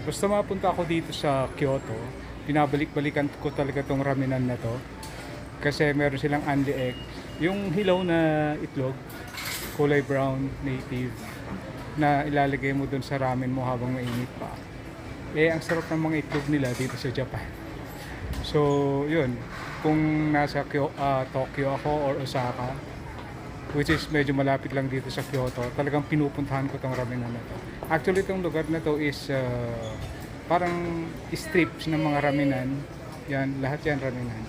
Basta mapunta ako dito sa Kyoto, pinabalik-balikan ko talaga tong ramenan na to. Kasi meron silang only egg. Yung hilaw na itlog, kulay brown, native, na ilalagay mo dun sa ramen mo habang mainit pa. Ang sarap ng mga itlog nila dito sa Japan. So, yun. Kung nasa Tokyo ako or Osaka, which is medyo malapit lang dito sa Kyoto, talagang pinupuntahan ko tong ramenan na to. Actually, itong lugar na to is parang strips ng mga ramenan. Yan, lahat yan ramenan.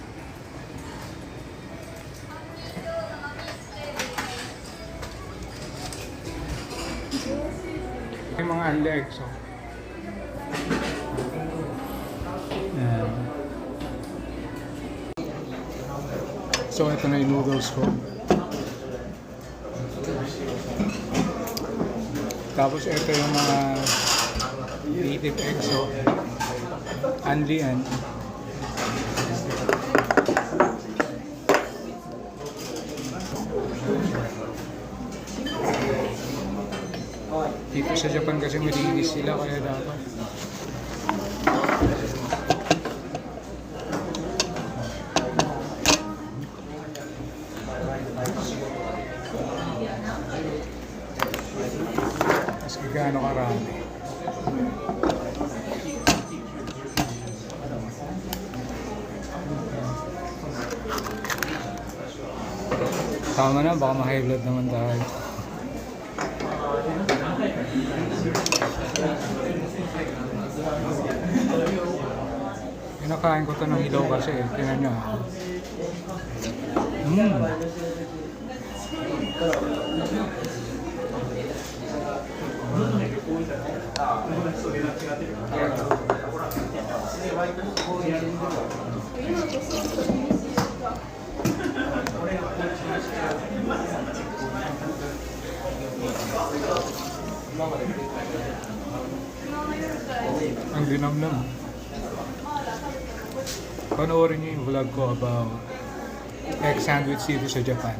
May mga only eggs, oh. Yan. So, ito na yung noodles ko. Tapos ito yung mga native eggs, so only yan. Dito sa Japan kasi malinis sila, kaya dapat. Mas gaano karami. Tama na, baka ma-high blood naman tayo. Kinakain ko to ng hilaw kasi, tingnan nyo. Ang dinamnam. Panoorin niyo yung vlog ko about egg sandwich dito sa Japan.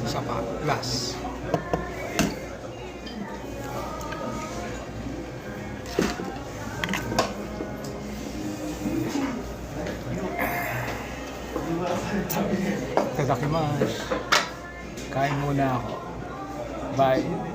Isa pa, plus. Tadakimasu. Kain muna ako. Bye.